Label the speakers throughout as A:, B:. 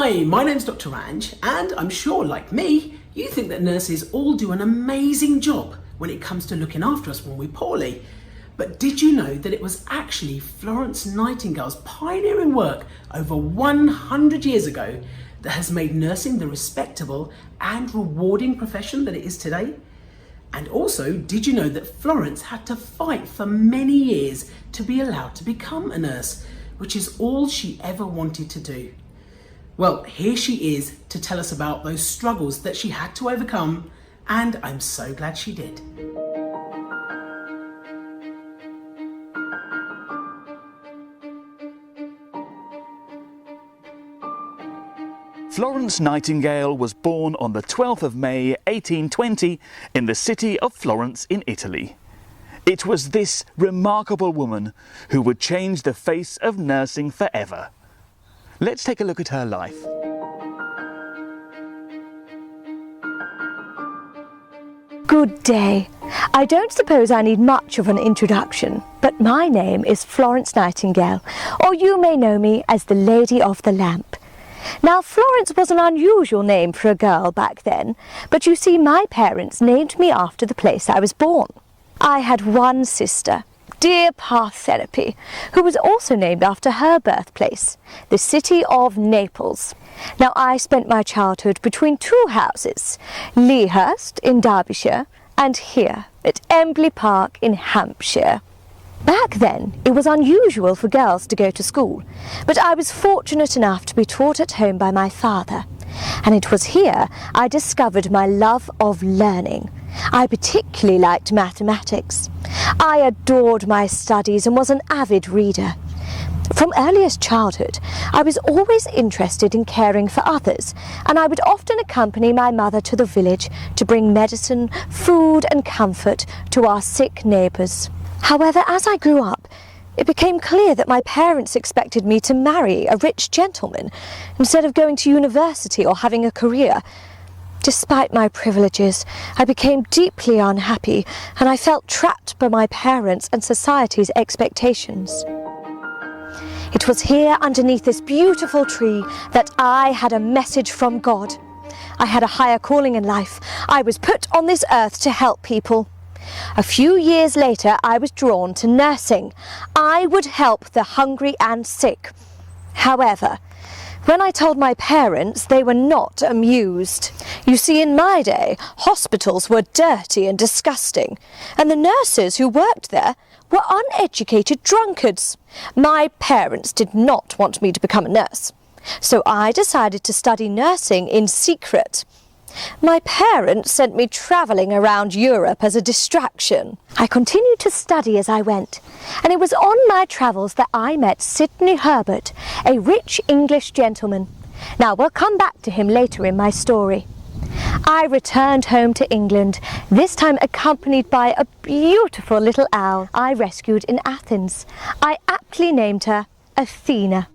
A: Hi, my name's Dr. Ange, and I'm sure, like me, you think that nurses all do an amazing job when it comes to looking after us when we're poorly. But did you know that it was actually Florence Nightingale's pioneering work over 100 years ago that has made nursing the respectable and rewarding profession that it is today? And also, did you know that Florence had to fight for many years to be allowed to become a nurse, which is all she ever wanted to do? Well, here she is to tell us about those struggles that she had to overcome, and I'm so glad she did.
B: Florence Nightingale was born on the 12th of May 1820 in the city of Florence in Italy. It was this remarkable woman who would change the face of nursing forever. Let's take a look at her life.
C: Good day. I don't suppose I need much of an introduction, but my name is Florence Nightingale, or you may know me as the Lady of the Lamp. Now, Florence was an unusual name for a girl back then, but you see, my parents named me after the place I was born. I had one sister, dear Parthenope, who was also named after her birthplace, the city of Naples. Now, I spent my childhood between two houses, Lea Hurst in Derbyshire and here at Embley Park in Hampshire. Back then, it was unusual for girls to go to school, but I was fortunate enough to be taught at home by my father, and it was here I discovered my love of learning. I particularly liked mathematics. I adored my studies and was an avid reader. From earliest childhood, I was always interested in caring for others, and I would often accompany my mother to the village to bring medicine, food and comfort to our sick neighbours. However, as I grew up, it became clear that my parents expected me to marry a rich gentleman instead of going to university or having a career. Despite my privileges, I became deeply unhappy, and I felt trapped by my parents' and society's expectations. It was here underneath this beautiful tree that I had a message from God. I had a higher calling in life. I was put on this earth to help people. A few years later, I was drawn to nursing. I would help the hungry and sick. However, when I told my parents, they were not amused. You see, in my day, hospitals were dirty and disgusting, and the nurses who worked there were uneducated drunkards. My parents did not want me to become a nurse, so I decided to study nursing in secret. My parents sent me travelling around Europe as a distraction. I continued to study as I went, and it was on my travels that I met Sidney Herbert, a rich English gentleman. Now, we'll come back to him later in my story. I returned home to England, this time accompanied by a beautiful little owl I rescued in Athens. I aptly named her Athena.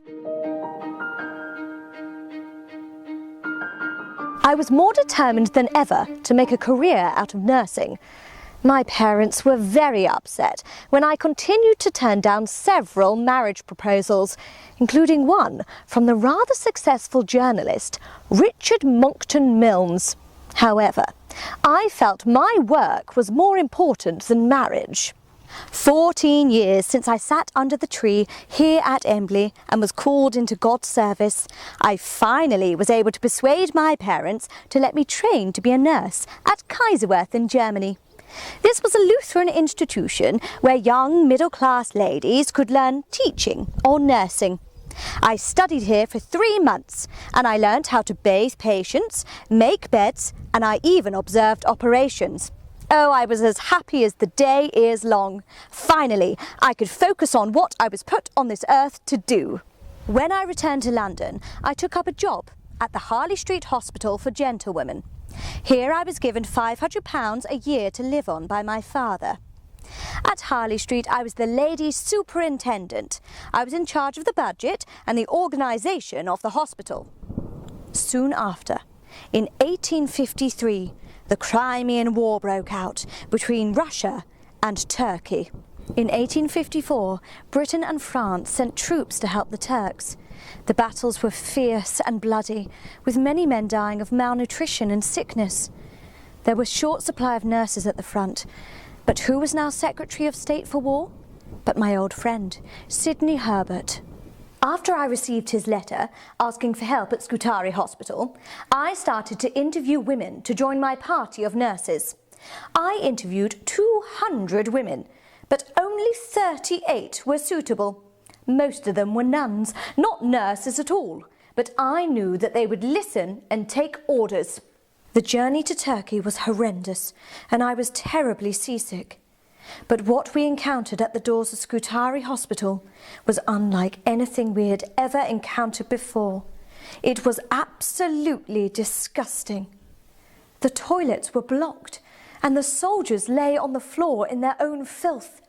C: I was more determined than ever to make a career out of nursing. My parents were very upset when I continued to turn down several marriage proposals, including one from the rather successful journalist Richard Monckton Milnes. However, I felt my work was more important than marriage. 14 years since I sat under the tree here at Embley and was called into God's service, I finally was able to persuade my parents to let me train to be a nurse at Kaiserwerth in Germany. This was a Lutheran institution where young middle-class ladies could learn teaching or nursing. I studied here for 3 months, and I learned how to bathe patients, make beds, and I even observed operations. Oh, I was as happy as the day is long. Finally, I could focus on what I was put on this earth to do. When I returned to London, I took up a job at the Harley Street Hospital for Gentlewomen. Here I was given £500 a year to live on by my father. At Harley Street, I was the lady superintendent. I was in charge of the budget and the organisation of the hospital. Soon after, in 1853, the Crimean War broke out between Russia and Turkey. In 1854, Britain and France sent troops to help the Turks. The battles were fierce and bloody, with many men dying of malnutrition and sickness. There was short supply of nurses at the front, but who was now Secretary of State for War? But my old friend, Sidney Herbert. After I received his letter asking for help at Scutari Hospital, I started to interview women to join my party of nurses. I interviewed 200 women, but only 38 were suitable. Most of them were nuns, not nurses at all, but I knew that they would listen and take orders. The journey to Turkey was horrendous, and I was terribly seasick. But what we encountered at the doors of Scutari Hospital was unlike anything we had ever encountered before. It was absolutely disgusting. The toilets were blocked, and the soldiers lay on the floor in their own filth.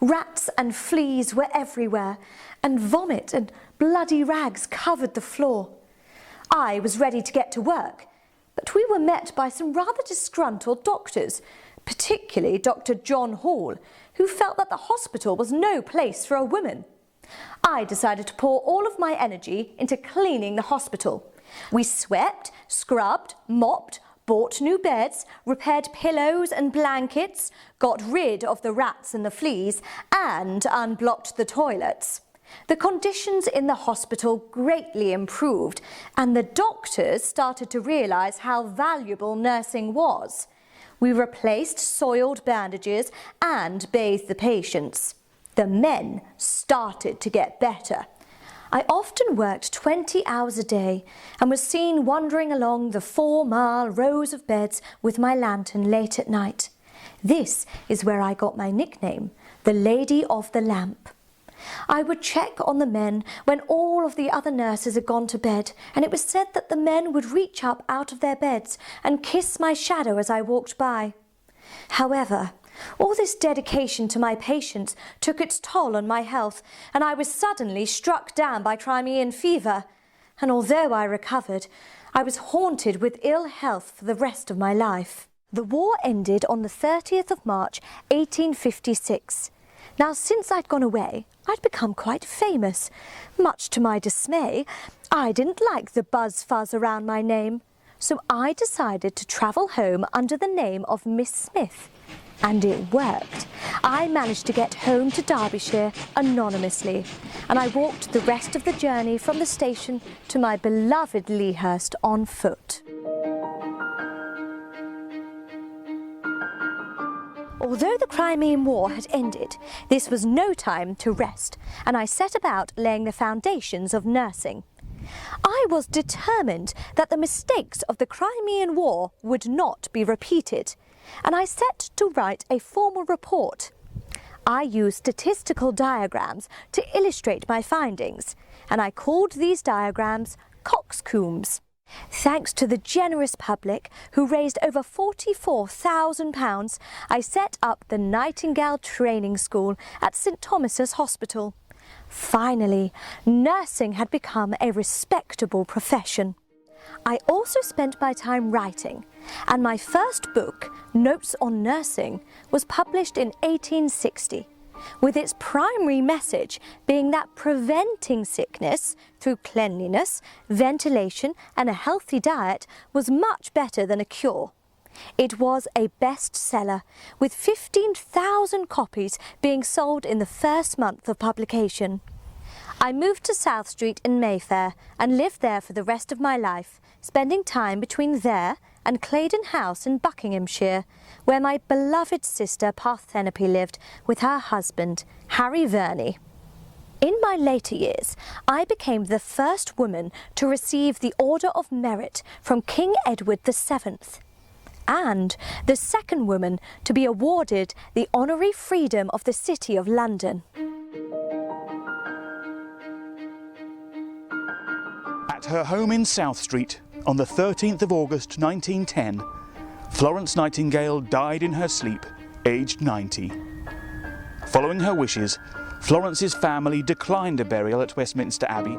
C: Rats and fleas were everywhere, and vomit and bloody rags covered the floor. I was ready to get to work, but we were met by some rather disgruntled doctors, particularly Dr. John Hall, who felt that the hospital was no place for a woman. I decided to pour all of my energy into cleaning the hospital. We swept, scrubbed, mopped, bought new beds, repaired pillows and blankets, got rid of the rats and the fleas, and unblocked the toilets. The conditions in the hospital greatly improved, and the doctors started to realise how valuable nursing was. We replaced soiled bandages and bathed the patients. The men started to get better. I often worked 20 hours a day and was seen wandering along the 4-mile rows of beds with my lantern late at night. This is where I got my nickname, the Lady of the Lamp. I would check on the men when all of the other nurses had gone to bed, and it was said that the men would reach up out of their beds and kiss my shadow as I walked by. However, all this dedication to my patients took its toll on my health, and I was suddenly struck down by Crimean fever. And although I recovered, I was haunted with ill health for the rest of my life. The war ended on the 30th of March, 1856. Now, since I'd gone away, I'd become quite famous. Much to my dismay, I didn't like the buzz-fuzz around my name, so I decided to travel home under the name of Miss Smith. And it worked. I managed to get home to Derbyshire anonymously, and I walked the rest of the journey from the station to my beloved Lea Hurst on foot. Although the Crimean War had ended, this was no time to rest, and I set about laying the foundations of nursing. I was determined that the mistakes of the Crimean War would not be repeated, and I set to write a formal report. I used statistical diagrams to illustrate my findings, and I called these diagrams coxcombs. Thanks to the generous public, who raised over £44,000, I set up the Nightingale Training School at St Thomas's Hospital. Finally, nursing had become a respectable profession. I also spent my time writing, and my first book, Notes on Nursing, was published in 1860. With its primary message being that preventing sickness through cleanliness, ventilation and a healthy diet was much better than a cure. It was a bestseller, with 15,000 copies being sold in the first month of publication. I moved to South Street in Mayfair and lived there for the rest of my life, spending time between there and Claydon House in Buckinghamshire, where my beloved sister Parthenope lived with her husband, Harry Verney. In my later years, I became the first woman to receive the Order of Merit from King Edward VII, and the second woman to be awarded the Honorary Freedom of the City of London.
B: At her home in South Street, on the 13th of August 1910, Florence Nightingale died in her sleep, aged 90. Following her wishes, Florence's family declined a burial at Westminster Abbey,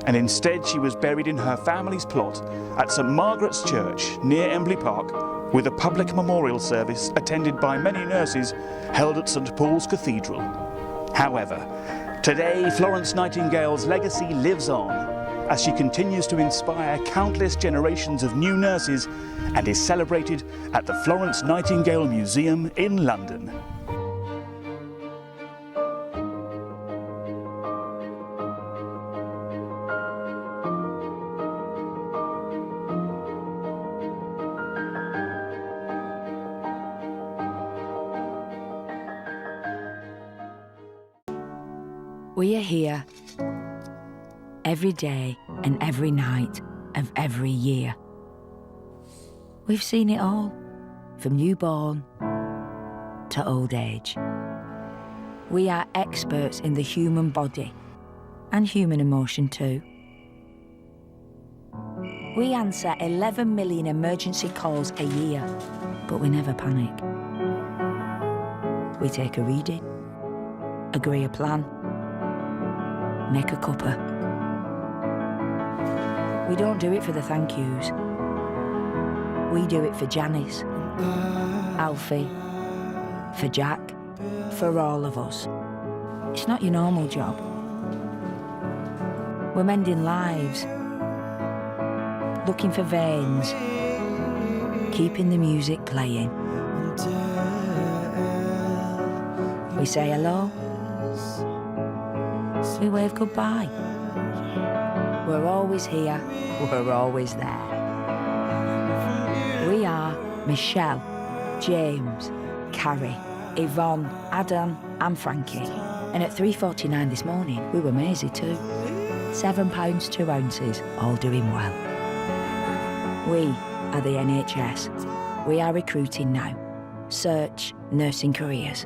B: and instead she was buried in her family's plot at St Margaret's Church near Embley Park, with a public memorial service attended by many nurses held at St Paul's Cathedral. However, Today, Florence Nightingale's legacy lives on as she continues to inspire countless generations of new nurses and is celebrated at the Florence Nightingale Museum in London.
D: We are here every day and every night of every year. We've seen it all, from newborn to old age. We are experts in the human body and human emotion too. We answer 11 million emergency calls a year, but we never panic. We take a reading, agree a plan, make a cuppa. We don't do it for the thank yous. We do it for Janice, Alfie, for Jack, for all of us. It's not your normal job. We're mending lives, looking for veins, keeping the music playing. We say hello, we wave goodbye. We're always here, we're always there. We are Michelle, James, Carrie, Yvonne, Adam and Frankie. And at 3:49 this morning, we were Maisie too. £7 2 ounces, all doing well. We are the NHS. We are recruiting now. Search nursing careers.